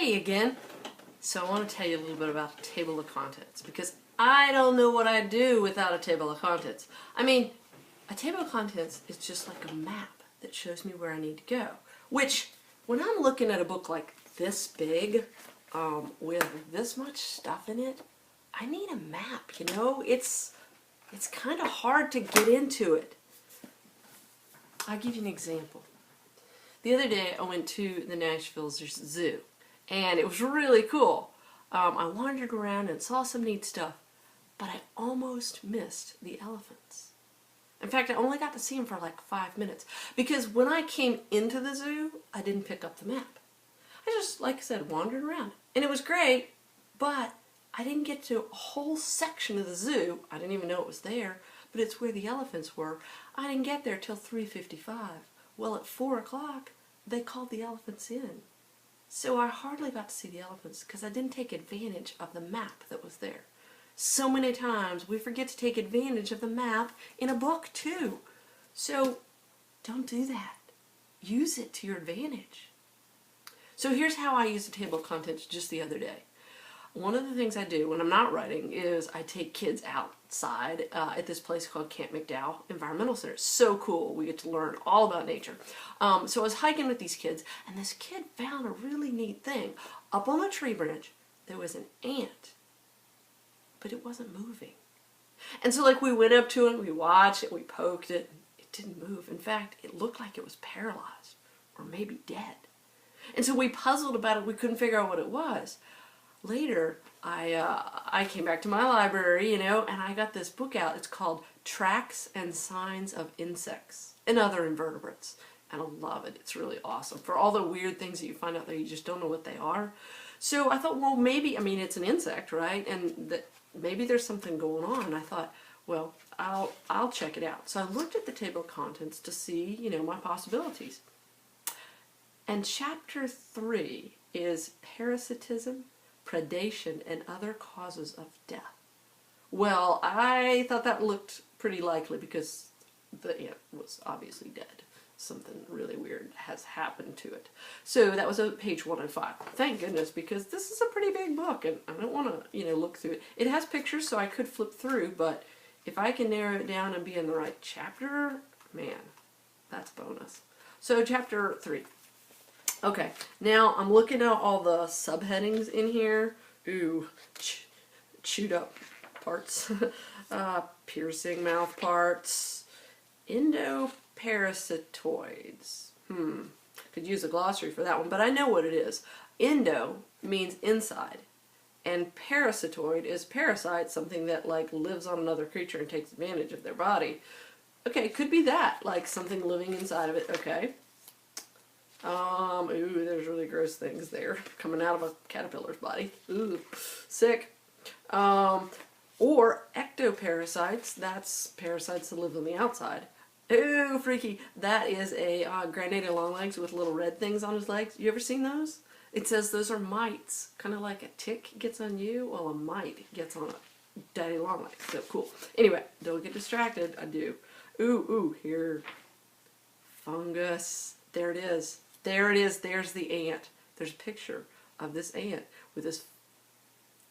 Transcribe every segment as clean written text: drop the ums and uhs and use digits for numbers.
Hey again. So I want to tell you a little bit about a table of contents because I don't know what I'd do without a table of contents. I mean, a table of contents is just like a map that shows me where I need to go. Which, when I'm looking at a book like this big, with this much stuff in it, I need a map, you know? It's kind of hard to get into it. I'll give you an example. The other day I went to the Nashville Zoo, and it was really cool. I wandered around and saw some neat stuff, but I almost missed the elephants. In fact, I only got to see them for like 5 minutes, because when I came into the zoo, I didn't pick up the map. I just, like I said, wandered around, and it was great, but I didn't get to a whole section of the zoo. I didn't even know it was there, but it's where the elephants were. I didn't get there till 3:55. Well, at 4 o'clock, they called the elephants in. So I hardly got to see the elephants because I didn't take advantage of the map that was there. So many times we forget to take advantage of the map in a book too. So don't do that. Use it to your advantage. So here's how I used the table of contents just the other day. One of the things I do when I'm not writing is I take kids outside at this place called Camp McDowell Environmental Center. It's so cool. We get to learn all about nature. So I was hiking with these kids, and this kid found a really neat thing. Up on a tree branch, there was an ant, but it wasn't moving. And so like we went up to it, we watched it, we poked it. It didn't move. In fact, it looked like it was paralyzed or maybe dead. And so we puzzled about it. We couldn't figure out what it was. Later, I came back to my library, you know, and I got this book out. It's called Tracks and Signs of Insects and Other Invertebrates. And I love it. It's really awesome. For all the weird things that you find out there, you just don't know what they are. So I thought, well, maybe, I mean, it's an insect, right? And that maybe there's something going on. And I thought, well, I'll check it out. So I looked at the table of contents to see, you know, my possibilities. And chapter 3 is parasitism, predation, and other causes of death. Well, I thought that looked pretty likely because the ant was obviously dead. Something really weird has happened to it. So that was page 105. Thank goodness, because this is a pretty big book, and I don't want to, you know, look through it. It has pictures, so I could flip through, but if I can narrow it down and be in the right chapter, man, that's bonus. So chapter 3. Okay, now I'm looking at all the subheadings in here. Ooh, chewed up parts, piercing mouth parts, endoparasitoids. Could use a glossary for that one, but I know what it is. Endo means inside, and parasitoid is parasite, something that like lives on another creature and takes advantage of their body. Okay, it could be that, like something living inside of it. Okay. Ooh, there's really gross things there coming out of a caterpillar's body. Ooh, sick. Or ectoparasites, that's parasites that live on the outside. Ooh, freaky. That is a granated longlegs with little red things on his legs. You ever seen those? It says those are mites. Kind of like a tick gets on you, well, a mite gets on a daddy longlegs. So cool. Anyway, don't get distracted. I do. Ooh, here. Fungus. There it is. There it is. There's the ant. There's a picture of this ant with this.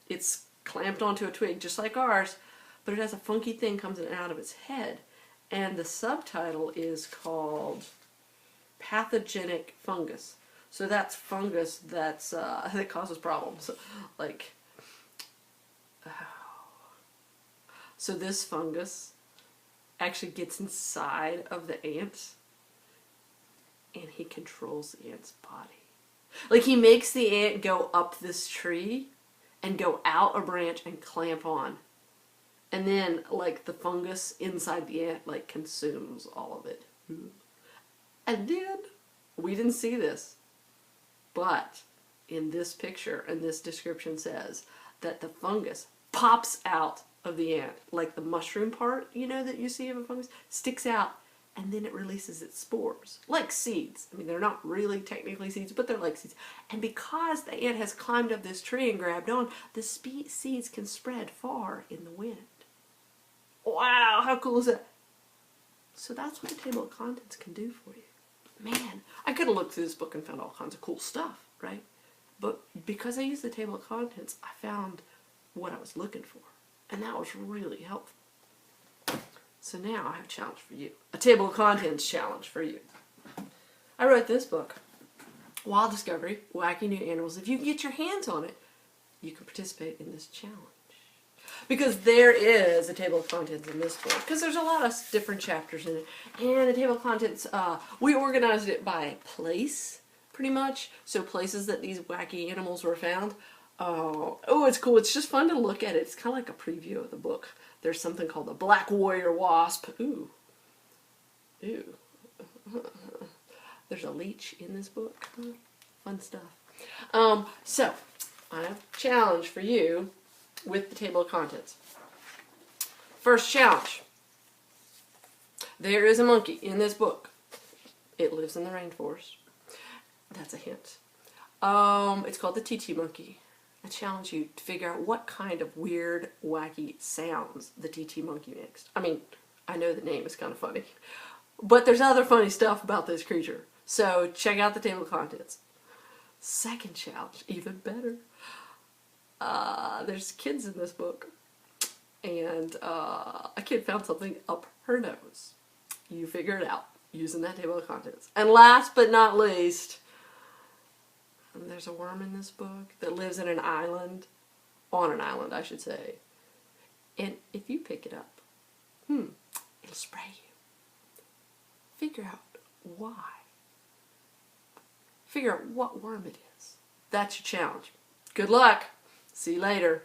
It's clamped onto a twig just like ours, but it has a funky thing coming out of its head. And the subtitle is called Pathogenic Fungus. So that's fungus that's that causes problems. Like, so this fungus actually gets inside of the ant, and he controls the ant's body. Like, he makes the ant go up this tree and go out a branch and clamp on. And then, like, the fungus inside the ant, like, consumes all of it. And then, we didn't see this, but in this picture, and this description says that the fungus pops out of the ant. Like the mushroom part, you know, that you see of a fungus, sticks out, and then it releases its spores, like seeds. I mean, they're not really technically seeds, but they're like seeds. And because the ant has climbed up this tree and grabbed on, the seeds can spread far in the wind. Wow, how cool is that? So that's what the table of contents can do for you. Man, I could have looked through this book and found all kinds of cool stuff, right? But because I used the table of contents, I found what I was looking for. And that was really helpful. So now I have a challenge for you. A table of contents challenge for you. I wrote this book, Wild Discovery, Wacky New Animals. If you can get your hands on it, you can participate in this challenge. Because there is a table of contents in this book. Because there's a lot of different chapters in it. And the table of contents, we organized it by place, pretty much. So places that these wacky animals were found. Oh, it's cool. It's just fun to look at it. It's kind of like a preview of the book. There's something called the black warrior wasp. Ooh. Ooh. There's a leech in this book. Fun stuff. So, I have a challenge for you with the table of contents. First challenge. There is a monkey in this book. It lives in the rainforest. That's a hint. It's called the TT monkey. I challenge you to figure out what kind of weird, wacky sounds the TT monkey makes. I mean, I know the name is kind of funny, but there's other funny stuff about this creature. So check out the table of contents. Second challenge, even better. There's kids in this book, and a kid found something up her nose. You figure it out using that table of contents. And last but not least, there's a worm in this book that lives in an island, on an island I should say, and if you pick it up, it'll spray you. Figure out why. Figure out what worm it is. That's your challenge. Good luck. See you later.